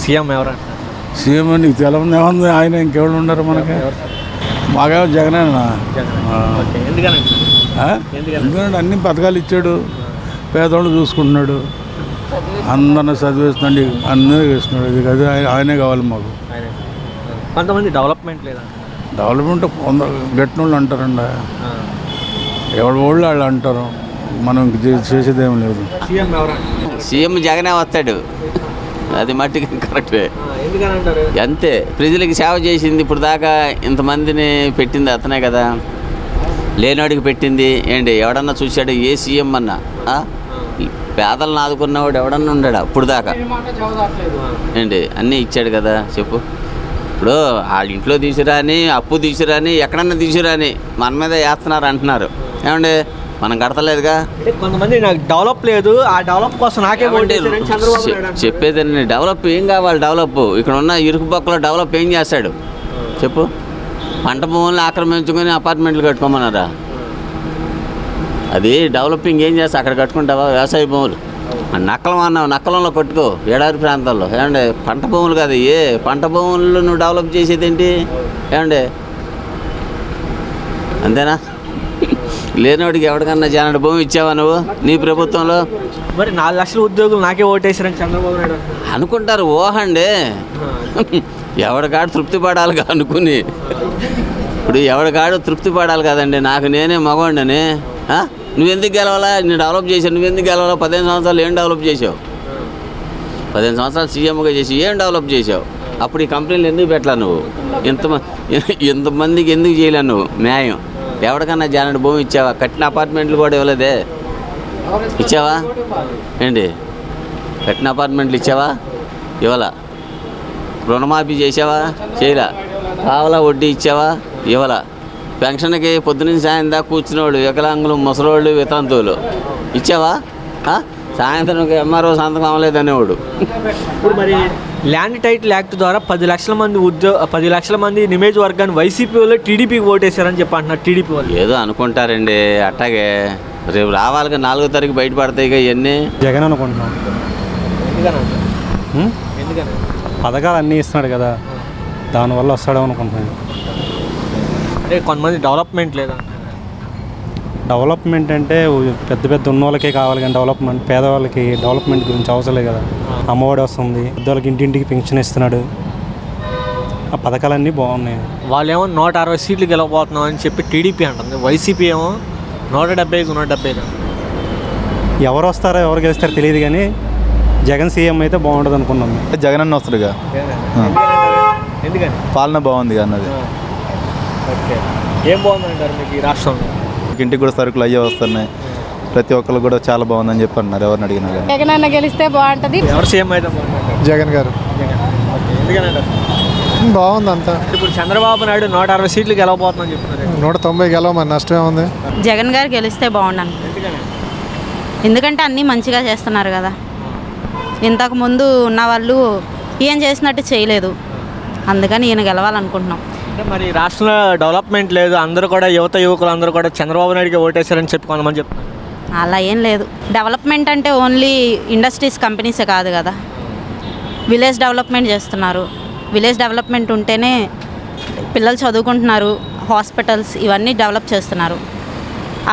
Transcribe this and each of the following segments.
CM ఎవరంట? CM నీకు తెలవదు ఏముంది, ఆయన ఇంకెవరు ఉన్నారు మనకి? మాకేమో జగనేనా. ఎందుకంటే అన్ని పథకాలు ఇచ్చాడు, పేదవాళ్ళు చూసుకుంటున్నాడు, అందరిని చదివిస్తున్నాడు, అన్నీ ఇస్తున్నాడు. ఇది కదా ఆయనే కావాలి మాకు. కొంతమంది డెవలప్మెంట్ లేదా? డెవలప్మెంట్ గట్టిన వాళ్ళు అంటారండి, ఎవరి వాళ్ళు వాళ్ళు అంటారు, మనం చేసేదేం లేదు. సీఎం జగనే వస్తాడు, అది మట్టికి కరెక్టే. అంతే, ప్రజలకి సేవ చేసింది ఇప్పుడు దాకా, ఇంతమందిని పెట్టింది అతనే కదా, లేనివాడికి పెట్టింది ఏంటి? ఎవడన్నా చూశాడు ఏ సీఎం అన్నా? పేదలను ఆదుకున్నవాడు ఎవడన్నా ఉన్నాడా ఇప్పుడు దాకా? ఏంటి అన్నీ ఇచ్చాడు కదా. చెప్పు, ఇప్పుడు వాళ్ళ ఇంట్లో తీసుకురాని, అప్పు తీసుకురాని, ఎక్కడన్నా తీసుకురాని మన మీద వేస్తున్నారు అంటున్నారు. ఏమండి, మనం కడతలేదుగా. కొంతమంది నాకు డెవలప్ లేదు, ఆ డెవలప్ కోసం నాకే చెప్పేదండి. డెవలప్ ఏం కావాలి? డెవలప్ ఇక్కడ ఉన్న ఇరుకు పక్కలో డెవలప్ ఏం చేస్తాడు చెప్పు? పంట భూములను ఆక్రమించుకొని అపార్ట్మెంట్లు కట్టుకోమన్నారా? అది డెవలపింగ్ ఏం చేస్తా? అక్కడ కట్టుకుంటావా వ్యవసాయ భూములు? నక్కలం అన్నావు, నక్కలంలో కట్టుకో ఏడాది ప్రాంతాల్లో. ఏమండి, పంట భూములు కాదు, ఏ పంట భూములు నువ్వు డెవలప్ చేసేది ఏంటి? ఏమండి, అంతేనా? లేనివాడికి ఎవరికన్నా జానడు భూమి ఇచ్చావా నువ్వు నీ ప్రభుత్వంలో? మరి 4 లక్షల ఉద్యోగులు నాకే ఓటేసారని చంద్రబాబు నాయుడు అనుకుంటారు. ఓహండి, ఎవడికాడు తృప్తి పడాలి అనుకుని. ఇప్పుడు ఎవడికాడు తృప్తి పడాలి కదండి. నాకు నేనే మగవాడిని, నువ్వెందుకు గెలవాలా? నేను డెవలప్ చేశాను, నువ్వెందుకు గెలవాలా? 15 సంవత్సరాలు ఏం డెవలప్ చేసావు? 15 సంవత్సరాలు సీఎంగా చేసి ఏం డెవలప్ చేసావు? అప్పుడు ఈ కంపెనీలు ఎందుకు పెట్టలా నువ్వు? ఇంతమందికి ఎందుకు చేయలే నువ్వు న్యాయం? ఎవరికన్నా జానడు భూమి ఇచ్చావా? కట్టిన అపార్ట్మెంట్లు కూడా ఇవ్వలేదే, ఇచ్చావా? ఏంటి, కట్టిన అపార్ట్మెంట్లు ఇచ్చావా? ఇవ్వలా. రుణమాఫీ చేసావా? చేయలా. కావాలా వడ్డీ ఇచ్చావా? ఇవ్వలా. పెన్షన్కి పొద్దున్న సాయం దాకా కూర్చునేవాడు, వికలాంగులు, ముసలోళ్ళు, వితంతువులు ఇచ్చావా? సాయంత్రం ఎంఆర్ఓ సంతకం అవ్వలేదనేవాడు. ఇప్పుడు మరి ల్యాండ్ టైటిల్ యాక్ట్ ద్వారా 10 లక్షల మంది నియోజకవర్గాన్ని వైసీపీ వాళ్ళు టీడీపీకి ఓటేశారని చెప్పి అంటున్నారు. టీడీపీ వాళ్ళు ఏదో అనుకుంటారండి. అట్టాగే రేపు రావాలిగా 4వ తారీఖు బయటపడతాయి ఇవన్నీ. జగన్ అనుకుంటున్నాం. పథకాలు అన్నీ ఇస్తున్నాడు కదా, దానివల్ల వస్తాడు అనుకుంటున్నాను. అంటే కొంతమంది డెవలప్మెంట్ లేదా? డెవలప్మెంట్ అంటే పెద్ద పెద్ద ఉన్న వాళ్ళకే కావాలి కానీ డెవలప్మెంట్ పేదవాళ్ళకి డెవలప్మెంట్ గురించి అవసరం లేదు కదా. అమ్మఒడి వస్తుంది, పెద్దవాళ్ళకి ఇంటింటికి పెన్షన్ ఇస్తున్నాడు, ఆ పథకాలన్నీ బాగున్నాయి. వాళ్ళేమో 160 సీట్లు గెలవబోతున్నాం అని చెప్పి టీడీపీ అంటుంది, వైసీపీ ఏమో 170 ఎవరు వస్తారో ఎవరు గెలుస్తారో తెలియదు కానీ జగన్ సీఎం అయితే బాగుంటుంది అనుకున్నాం. జగన్ అన్న వస్తాడుగా, ఎందుకని? పాలన బాగుంది అన్నది. ఏం బాగుందంటారు మీకు ఈ రాష్ట్రంలో? ఇంటికి కూడా సరుకులు అయ్యే వస్తున్నాయి, ప్రతి ఒక్కరు కూడా చాలా బాగుందని చెప్పి అన్నారు ఎవరిని అడిగినా కానీ. జగన్ అన్న గెలిస్తే బాగుంటుంది. ఎవరు సీఎం అయితే బాగుంటుంది? జగన్ గారు. బాగుంది అంతా. ఇప్పుడు చంద్రబాబు నాయుడు 160 సీట్లు గెలవబోతుందని చెప్తున్నారు. 190 గెలవమని నష్టమే ఉంది. జగన్ గారు గెలిస్తే బాగుండను, ఎందుకంటే అన్నీ మంచిగా చేస్తున్నారు కదా. ఇంతకుముందు ఉన్న వాళ్ళు ఏం చేసినట్టు చేయలేదు, అందుకని ఈయన గెలవాలనుకుంటున్నాం. అంటే మరి రాష్ట్రంలో డెవలప్మెంట్ లేదు, అందరూ కూడా యువకులు అందరూ కూడా చంద్రబాబు నాయుడుకి ఓటేశారని చెప్పి కొంతమంది చెప్తున్నారు. అలా ఏం లేదు. డెవలప్మెంట్ అంటే ఓన్లీ ఇండస్ట్రీస్, కంపెనీసే కాదు కదా, విలేజ్ డెవలప్మెంట్ చేస్తున్నారు. విలేజ్ డెవలప్మెంట్ ఉంటేనే పిల్లలు చదువుకుంటున్నారు, హాస్పిటల్స్ ఇవన్నీ డెవలప్ చేస్తున్నారు.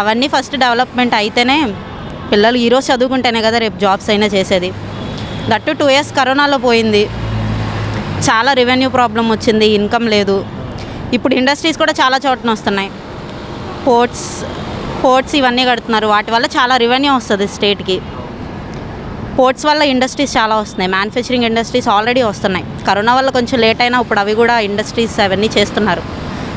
అవన్నీ ఫస్ట్ డెవలప్మెంట్ అయితేనే పిల్లలు ఈరోజు చదువుకుంటేనే కదా రేపు జాబ్స్ అయినా చేసేది. దట్టు 2 years కరోనాలో పోయింది, చాలా రెవెన్యూ ప్రాబ్లం వచ్చింది, ఇన్కమ్ లేదు. ఇప్పుడు ఇండస్ట్రీస్ కూడా చాలా చోట్ల వస్తున్నాయి, పోర్ట్స్ ఇవన్నీ కడుతున్నారు, వాటి వల్ల చాలా రెవెన్యూ వస్తుంది స్టేట్కి. పోర్ట్స్ వల్ల ఇండస్ట్రీస్ చాలా వస్తున్నాయి, మ్యానుఫ్యాక్చరింగ్ ఇండస్ట్రీస్ ఆల్రెడీ వస్తున్నాయి. కరోనా వల్ల కొంచెం లేట్ అయినా ఇప్పుడు అవి కూడా ఇండస్ట్రీస్ అవన్నీ చేస్తున్నారు.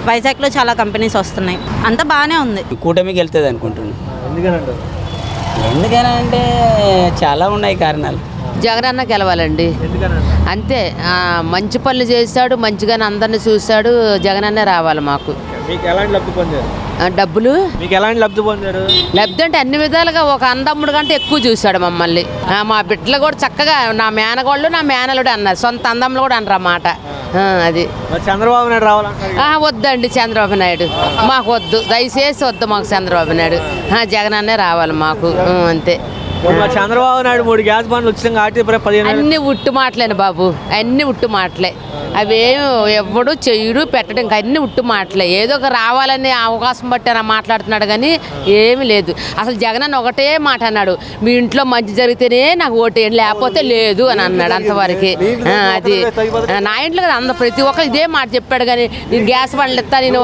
వైజాగ్లో చాలా కంపెనీస్ వస్తున్నాయి, అంతా బాగానే ఉంది. కూటమికి వెళ్తుంది అనుకుంటున్నాను. ఎందుకంటే చాలా ఉన్నాయి కారణాలు. జగన్ అన్న గెలవాలండి, అంతే. మంచి పనులు చేశాడు, మంచిగానే అందరిని చూశాడు, జగన్ అన్నే రావాలి మాకు. మీకు ఎలాంటి లబ్ధి పొందారు? డబ్బులు మీకు ఎలాంటి లబ్ధి పొందారు? లబ్ధి అంటే అన్ని విధాలుగా ఒక అందమ్ముడు కంటే ఎక్కువ చూశాడు మమ్మల్ని. మా బిడ్డలు కూడా చక్కగా నా మేనగోళ్ళు నా మేనలుడు అన్నారు, సొంత అందమ్ములు కూడా అన్నారు అన్నమాట. అది చంద్రబాబు నాయుడు రావాలంటారు. వద్దండి చంద్రబాబు నాయుడు మాకు వద్దు, దయచేసి వద్దు మాకు చంద్రబాబు నాయుడు. జగన్ అన్నే రావాలి మాకు, అంతే. మొన్న చంద్రబాబు నాయుడు 3 గ్యాస్ బండ్లు ఉచితంగా ఆర్టీ 15 అన్ని ఉట్టు మాటలేను బాబు, అన్ని ఉట్టు మాటలే. అవేం ఎవడు చెయ్యడు పెట్టడం, ఇంకా అన్ని ఉట్టు మాటలే. ఏదో ఒక రావాలనే అవకాశం బట్టి అని మాట్లాడుతున్నాడు కానీ ఏమీ లేదు. అసలు జగన్ అన్న ఒకటే మాట అన్నాడు, మీ ఇంట్లో మంచి జరిగితేనే నాకు ఓటేయండి, లేకపోతే లేదు అని అన్నాడు అంతవరకు. అది నా ఇంట్లో కదా అందరూ ప్రతి ఒక్కరు ఇదే మాట చెప్పాడు. కానీ నేను గ్యాస్ బండ్లు ఇస్తా, నేను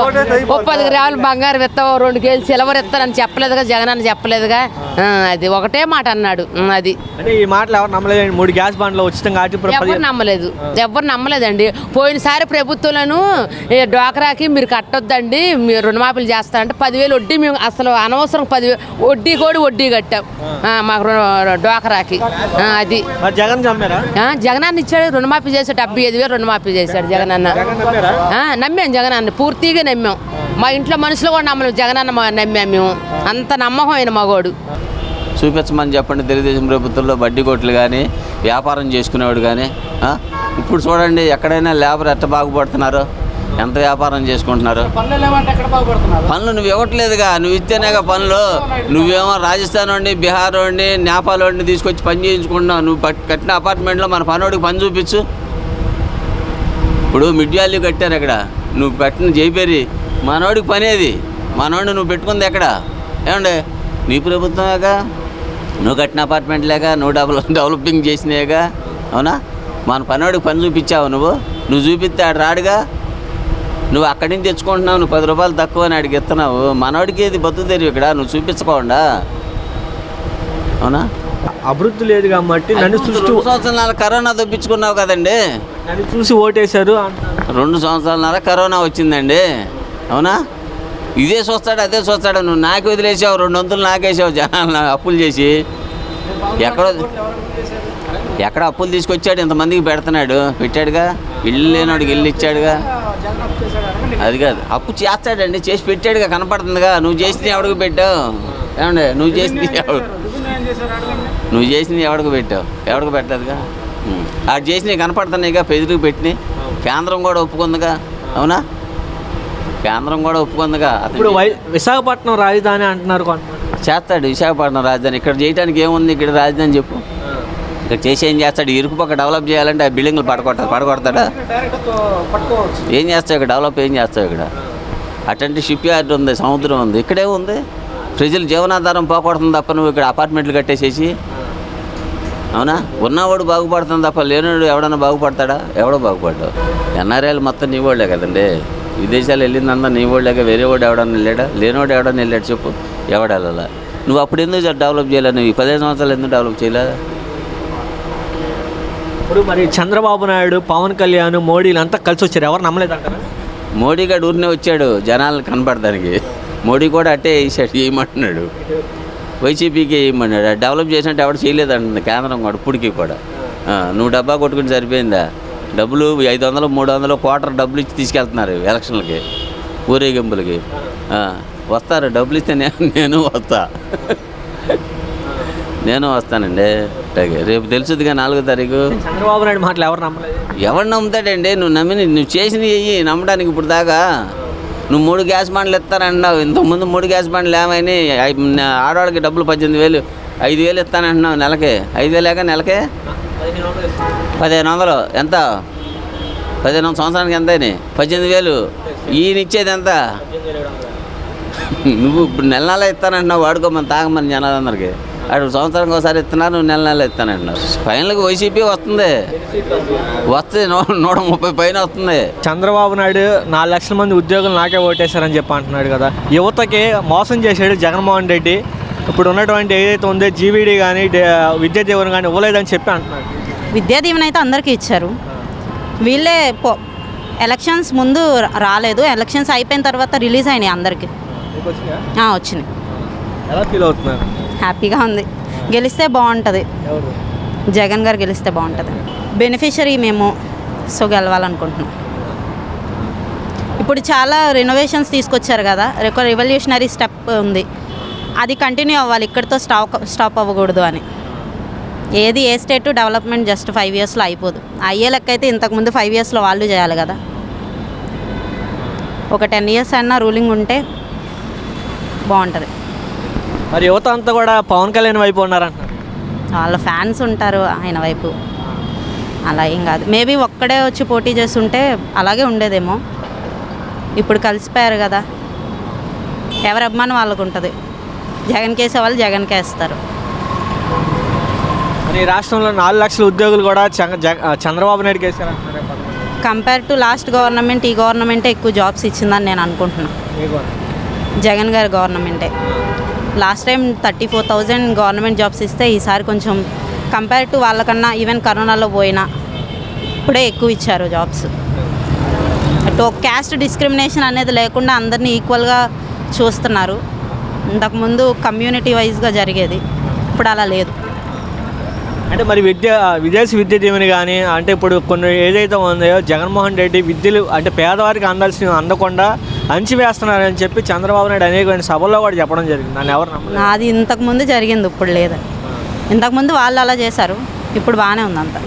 10 గ్రాములు బంగారం ఇస్తావు, 2 కేజీలు సిల్వర్ ఇస్తానని చెప్పలేదుగా, జగన్ అన్న చెప్పలేదుగా. అది ఒకటే మాట అన్నాడు. అది అంటే ఈ మాటలు ఎవరు నమ్మలేదు. 3 గ్యాస్ బండ్లు ఉచితంగా ఆర్టీ ఎవరు నమ్మలేదు, ఎవరు నమ్మలేదండి. పోయినసారి ప్రభుత్వంలోనూ డ్వాక్రాకి మీరు కట్టొద్దండి, మీరు రుణమాఫీలు చేస్తారంటే 10,000 వడ్డీ, మేము అసలు అనవసరం 10,000 వడ్డీ కట్టాం మాకు డ్వాక్రాకి. అది జగన్ నమ్మారా? జగన్ అన్న ఇచ్చాడు, రుణమాఫీ చేశాడు, 75,000 రుణమాఫీ చేశాడు జగన్ అన్న. నమ్మాం జగన్ అన్న, పూర్తిగా నమ్మాం. మా ఇంట్లో మనుషులు కూడా నమ్మలేము, జగన్ అన్న నమ్మాం మేము. అంత నమ్మకమైన మగోడు. చూపించమని చెప్పండి. తెలుగుదేశం ప్రభుత్వంలో బడ్డీ కొట్లు కానీ, వ్యాపారం చేసుకునేవాడు కానీ. ఇప్పుడు చూడండి, ఎక్కడైనా లేబర్ ఎట్ట బాగుపడుతున్నారు, ఎంత వ్యాపారం చేసుకుంటున్నారు. పనులు నువ్వు ఇవ్వట్లేదుగా, నువ్వు ఇస్తేనేగా పనులు. నువ్వేమో రాజస్థాన్ వాడిని, బీహార్ వాడిని, నేపాల్ వాడిని తీసుకొచ్చి పని చేయించుకుంటున్నావు. నువ్వు కట్టిన అపార్ట్మెంట్లో మన పనోడికి పని చూపించు. ఇప్పుడు మిడ్యాలు కట్టారు ఇక్కడ, నువ్వు పెట్టిన జైపేరి మనోడికి పనేది. మనోడిని నువ్వు పెట్టుకుంది ఎక్కడ? ఏమండి, నీ ప్రభుత్వమేగా, నువ్వు కట్టిన అపార్ట్మెంట్ లేక, నువ్వు డెవలపింగ్ చేసినాయిగా. అవునా? మన పనోడికి పని చూపించావు. నువ్వు చూపిస్తే ఆడు రాడుగా. నువ్వు అక్కడి నుంచి తెచ్చుకుంటున్నావు, నువ్వు 10 రూపాయలు తక్కువ అని ఆడికి ఇస్తున్నావు. మనోడికి ఏది బతుకు తెరివి ఇక్కడ, నువ్వు చూపించకుండా. అవునా? అభివృద్ధి లేదు కాబట్టి నన్ను 2 సంవత్సరాల కరోనా తప్పించుకున్నావు కదండి. నన్ను చూసి ఓటేశారు. 2 సంవత్సరాలన్నర కరోనా వచ్చిందండి. అవునా? ఇదే చూస్తాడు, అదే చూస్తాడు. నువ్వు నాకు వదిలేసావు, 200 నాకేసావు జనాలు అప్పులు చేసి. ఎక్కడ అప్పులు తీసుకొచ్చాడు, ఇంతమందికి పెడుతున్నాడు, పెట్టాడుగా. ఇల్లు లేనివాడికి ఇల్లు ఇచ్చాడుగా. అది కాదు, అప్పు చేస్తాడండి, చేసి పెట్టాడుగా, కనపడుతుందిగా. నువ్వు చేసింది ఎవడికి పెట్టావు? ఏమండి, నువ్వు చేసింది ఎవడికి పెట్టావు? ఎవడికి పెట్టదుగా. ఆడు చేసినవి కనపడుతున్నాయిగా, పెదరికి పెట్టినాయి. కేంద్రం కూడా ఒప్పుకుందిగా. అవునా? కేంద్రం కూడా ఒప్పుకుందిగా. ఇప్పుడు విశాఖపట్నం రాజధాని అంటున్నారు. చేస్తాడు విశాఖపట్నం రాజధాని. ఇక్కడ చేయడానికి ఏముంది? ఇక్కడ రాజధాని చెప్పు. ఇక్కడ చేసి ఏం చేస్తాడు? ఇరుకుపక్క డెవలప్ చేయాలంటే ఆ బిల్డింగ్లు పడగొడతాడా? ఏం చేస్తావు ఇక్కడ? డెవలప్ ఏం చేస్తావు ఇక్కడ? అటువంటి షిప్ యార్డ్ ఉంది, సముద్రం ఉంది. ఇక్కడే ఉంది. ప్రజలు జీవనాధారం పోకూడుతుంది తప్ప నువ్వు ఇక్కడ అపార్ట్మెంట్లు కట్టేసేసి. అవునా? ఉన్నవాడు బాగుపడుతుంది తప్ప లేనివాడు ఎవడన్నా బాగుపడతాడా? ఎవడో బాగుపడ్డావు. ఎన్ఆర్ఐలు మొత్తం నీ వాళ్ళే కదండి. విదేశాలు వెళ్ళిందంతా నీ వాళ్ళేక, వేరే వాడు ఎవడన్నా వెళ్ళాడా? లేనివాడు ఎవడన్నా వెళ్ళాడు చెప్పు. ఎవడెళ్ళా? నువ్వు అప్పుడు ఎందుకు డెవలప్ చేయలేదు? నువ్వు 15 సంవత్సరాలు ఎందుకు డెవలప్ చేయలేదు? ఇప్పుడు మరి చంద్రబాబు నాయుడు, పవన్ కళ్యాణ్, మోడీలు అంతా కలిసి వచ్చారు. ఎవరు నమ్మలేదంటారా? మోడీ గారు ఊరినే వచ్చాడు జనాలను కనపడడానికి. మోడీ కూడా అట్టే వేసాడు, వేయమంటున్నాడు. వైసీపీకి వేయమన్నాడు. డెవలప్ చేసినట్టు ఎవరు చేయలేదంటుంది కేంద్రం కూడా ఇప్పటికీ కూడా. నువ్వు డబ్బా కొట్టుకుని సరిపోయిందా? డబ్బులు 500, 300 క్వార్టర్ డబ్బులు ఇచ్చి తీసుకెళ్తున్నారు ఎలక్షన్లకి, ఊరేగింపులకి. వస్తారు డబ్బులు ఇస్తే నేను వస్తానండి. రేపు తెలుసుదిగా 4వ తారీఖు. చంద్రబాబు నాయుడు మాటలు ఎవరు నమ్మలేదు. ఎవరు నమ్ముతాడండి? నువ్వు చేసినవి నమ్మడానికి ఇప్పుడు దాకా. నువ్వు 3 గ్యాస్ బండ్లు ఇస్తానంటున్నావు. ఇంతకుముందు 3 గ్యాస్ బండ్లు ఏమైనా ఆడవాళ్ళకి డబ్బులు 18,000, 5,000 ఇస్తానంటున్నావు నెలకి. 5,000 నెలకే 1,500. ఎంత? 15 సంవత్సరానికి ఎంత? 18,000. ఈయన ఇచ్చేది ఎంత? నువ్వు ఇప్పుడు నెల ఇస్తానంటున్నావు, వాడుకోమని తాగమని జనాలందరికీ. అటు సంవత్సరానికి ఒకసారి ఇస్తున్నారు, నువ్వు నెల ఇస్తానంటున్నారు. ఫైనల్గా వైసీపీ వస్తుంది, వస్తే 130 పైన వస్తుంది. చంద్రబాబు నాయుడు 4 లక్షల మంది ఉద్యోగులు నాకే ఓటేశారని చెప్పి అంటున్నాడు కదా. యువతకి మోసం చేశాడు జగన్మోహన్ రెడ్డి. ఇప్పుడు ఉన్నటువంటి ఏదైతే ఉందో జీవీడీ కానీ, విద్యా దీవెన కానీ ఇవ్వలేదని చెప్పి అంటున్నాడు. విద్యా దీవెన అయితే అందరికీ ఇచ్చారు. వీళ్ళే ఎలక్షన్స్ ముందు రాలేదు, ఎలక్షన్స్ అయిపోయిన తర్వాత రిలీజ్ అయినాయి అందరికీ. వచ్చినాయి. ఎలా ఫీల్ అవుతున్నారు? హ్యాపీగా ఉంది. గెలిస్తే బాగుంటుంది, జగన్ గారు గెలిస్తే బాగుంటుంది. బెనిఫిషరీ మేము, సో గెలవాలనుకుంటున్నాం. ఇప్పుడు చాలా రెనోవేషన్స్ తీసుకొచ్చారు కదా, రెవల్యూషనరీ స్టెప్ ఉంది, అది కంటిన్యూ అవ్వాలి. ఇక్కడితో స్టాప్ అవ్వకూడదు అని. ఏ స్టేట్ డెవలప్మెంట్ జస్ట్ 5 ఇయర్స్లో అయిపోదు. అయ్యే లెక్క అయితే ఇంతకుముందు 5 ఇయర్స్లో వాళ్ళు చేయాలి కదా. ఒక 10 ఇయర్స్ అయినా రూలింగ్ ఉంటే బాగుంటుంది. మరి యువత అంతా కూడా పవన్ కళ్యాణ్ వైపు ఉన్నారంట. వాళ్ళ ఫ్యాన్స్ ఉంటారు ఆయన వైపు, అలా ఏం కాదు. మేబీ ఒక్కడే వచ్చి పోటీ చేస్తుంటే అలాగే ఉండేదేమో. ఇప్పుడు కలిసిపోయారు కదా, ఎవరి అభిమానం వాళ్ళకు ఉంటుంది. జగన్కి వేసే వాళ్ళు జగన్కి వేస్తారు. ఈ రాష్ట్రంలో 4 లక్షల ఉద్యోగులు కూడా చంద్రబాబు నాయుడుకి వేశారంటున్నారు. కంపేర్ టు లాస్ట్ గవర్నమెంట్ ఈ గవర్నమెంటే ఎక్కువ జాబ్స్ ఇచ్చిందని నేను అనుకుంటున్నాను. జగన్ గారి గవర్నమెంటే. లాస్ట్ టైం 34,000 గవర్నమెంట్ జాబ్స్ ఇస్తే ఈసారి కొంచెం కంపేర్ టు వాళ్ళకన్నా ఈవెన్ కరోనాలో పోయినా ఇప్పుడే ఎక్కువ ఇచ్చారు జాబ్స్. అటు క్యాస్ట్ డిస్క్రిమినేషన్ అనేది లేకుండా అందరినీ ఈక్వల్గా చూస్తున్నారు. ఇంతకుముందు కమ్యూనిటీ వైజ్గా జరిగేది, ఇప్పుడు అలా లేదు. అంటే మరి విదేశీ విద్య దీవెని కానీ అంటే ఇప్పుడు కొన్ని ఏదైతే ఉందో జగన్మోహన్ రెడ్డి విద్యలు అంటే పేదవారికి అందాల్సినవి అందకుండా అంచివేస్తున్నారని చెప్పి చంద్రబాబు నాయుడు అనేక సభల్లో కూడా చెప్పడం జరిగింది. దాన్ని ఎవరు నమ్మలేదు. అది ఇంతకుముందు జరిగింది, ఇప్పుడు లేదు. ఇంతకుముందు వాళ్ళు అలా చేశారు, ఇప్పుడు బాగానే ఉంది అంతా.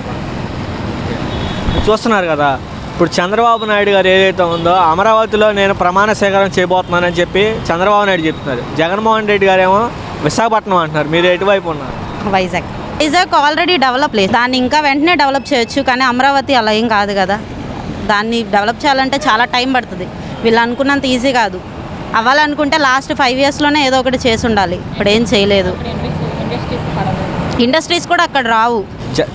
చూస్తున్నారు కదా, ఇప్పుడు చంద్రబాబు నాయుడు గారు ఏదైతే ఉందో అమరావతిలో నేను ప్రమాణ స్వీకారం చేయబోతున్నానని చెప్పి చంద్రబాబు నాయుడు చెప్తున్నారు. జగన్మోహన్ రెడ్డి గారేమో విశాఖపట్నం అంటున్నారు. మీరు ఎటువైపు ఉన్నారు? వైజాగ్ ఆల్రెడీ డెవలప్ లేదు, దాన్ని ఇంకా వెంటనే డెవలప్ చేయొచ్చు. కానీ అమరావతి అలా ఏం కాదు కదా, దాన్ని డెవలప్ చేయాలంటే చాలా టైం పడుతుంది. వీళ్ళు అనుకున్నంత ఈజీ కాదు. అవ్వాలనుకుంటే లాస్ట్ 5 yearsలోనే ఏదో ఒకటి చేసి ఉండాలి. ఇప్పుడు ఏం చేయలేదు. ఇండస్ట్రీస్ కూడా అక్కడ రావు.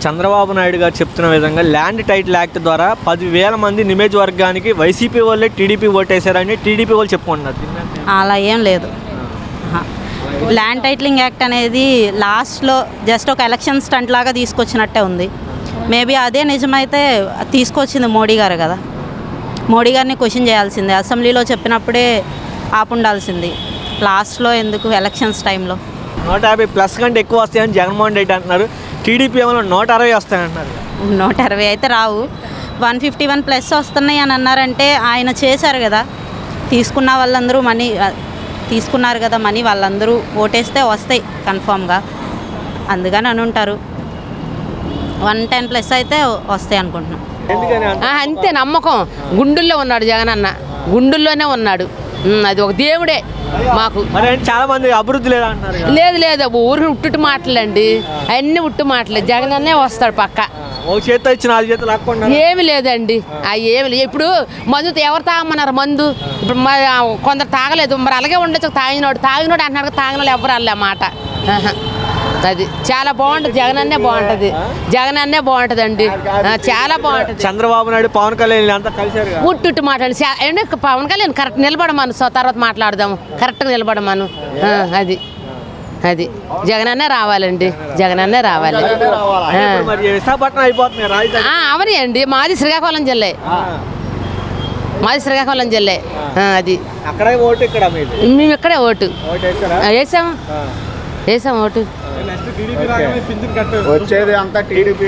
చంద్రబాబు నాయుడు గారు చెప్తున్న విధంగా ల్యాండ్ టైటిల్ యాక్ట్ ద్వారా 10,000 మంది నియోజకవర్గానికి వైసీపీ వాళ్ళే టీడీపీ ఓటేశారని టీడీపీ వాళ్ళు చెప్పుకుంటున్నారు. అలా ఏం లేదు. ల్యాండ్ టైటిలింగ్ యాక్ట్ అనేది లాస్ట్లో జస్ట్ ఒక ఎలక్షన్ స్టంట్ లాగా తీసుకొచ్చినట్టే ఉంది. మేబీ అదే నిజమైతే తీసుకొచ్చింది మోడీ గారు కదా, మోడీ గారిని క్వశ్చన్ చేయాల్సిందే. అసెంబ్లీలో చెప్పినప్పుడే ఆపుండాల్సింది, లాస్ట్లో ఎందుకు ఎలక్షన్స్ టైంలో. 150+ కంటే ఎక్కువ వస్తాయని జగన్మోహన్ రెడ్డి అంటున్నారు. టీడీపీ ఏమో 160 వస్తాయంటున్నారు. 160 అయితే రావు, 151+ వస్తున్నాయి అని అన్నారంటే ఆయన చేశారు కదా, తీసుకున్న వాళ్ళందరూ మనీ తీసుకున్నారు కదా, మనీ వాళ్ళందరూ ఓటేస్తే వస్తాయి కన్ఫామ్గా, అందుకని అని ఉంటారు. 110+ అయితే వస్తాయి అనుకుంటున్నాం. అంతే నమ్మకం. గుండుల్లో ఉన్నాడు జగన్ అన్న, గుండుల్లోనే ఉన్నాడు. అది ఒక దేవుడే మాకు. చాలా మంది అభివృద్ధి లేదంటున్నారు. లేదు ఊరికి ఉట్టు మాటలండి, అన్ని ఉట్టు మాటలే. జగన్ అన్నే వస్తాడు పక్క. ఒక చేత ఇచ్చి 4 చేతులు లాక్కుండా ఏమి లేదండి. ఏమి లేదు. ఇప్పుడు మందు ఎవరు తాగమన్నారు? మందు ఇప్పుడు కొందరు తాగలేదు, మరి అలాగే ఉండొచ్చు. తాగినోడు అంటున్నాడు, తాగినోళ్ళు ఎవరు అల్లే మాట. అది చాలా బాగుంటుంది. జగన్ అన్నే బాగుంటుంది, జగన్ అన్నే బాగుంటుంది అండి, చాలా బాగుంటుంది. చంద్రబాబు నాయుడు పవన్ కళ్యాణ్ అంతా కలిసారు. ఉట్టు మాట్లాడి పవన్ కళ్యాణ్ కరెక్ట్ నిలబడమను, తర్వాత మాట్లాడదాము. కరెక్ట్గా నిలబడమను. అది జగన్ అన్నే రావాలండి, జగన్ అన్నే రావాలి. విశాఖపట్నం అయిపోతుంది. అవని అండి, మాది శ్రీకాకుళం జిల్లా, మాది శ్రీకాకుళం జిల్లా. అది అక్కడే ఓటు, ఇక్కడ మేము ఇక్కడే ఓటు వేసాం ఓటు. వచ్చేది అంతా టీడీపీ.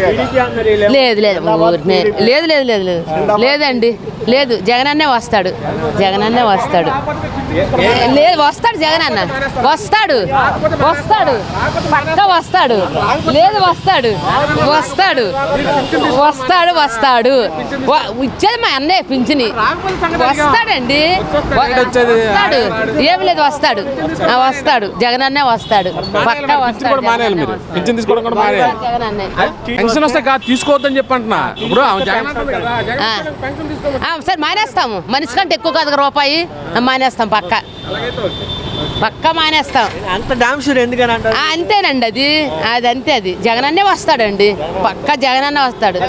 లేదండి, లేదు. జగన్ అన్నే వస్తాడు, జగన్ అన్నే వస్తాడు. లేదు వస్తాడు, జగన్ అన్న వస్తాడు పక్క వస్తాడు. లేదు వస్తాడు ఇచ్చేది మా అన్నయ్య పింఛని. వస్తాడండి, వస్తాడు. ఏమి లేదు, వస్తాడు జగన్ అన్నే వస్తాడు పక్క వస్తాడు. తీసుకోవద్దని చెప్పంటున్నా. సరే మానేస్తాము, మనిషి కంటే ఎక్కువ కాదు రూపాయి. మానేస్తాం పక్క మానేస్తాం. అంత డామ్ షూర్ ఎందుకని అంతేనండి, అది అంతే. అది జగన్ అన్నే వస్తాడండి, పక్క జగన్ అన్నే వస్తాడు.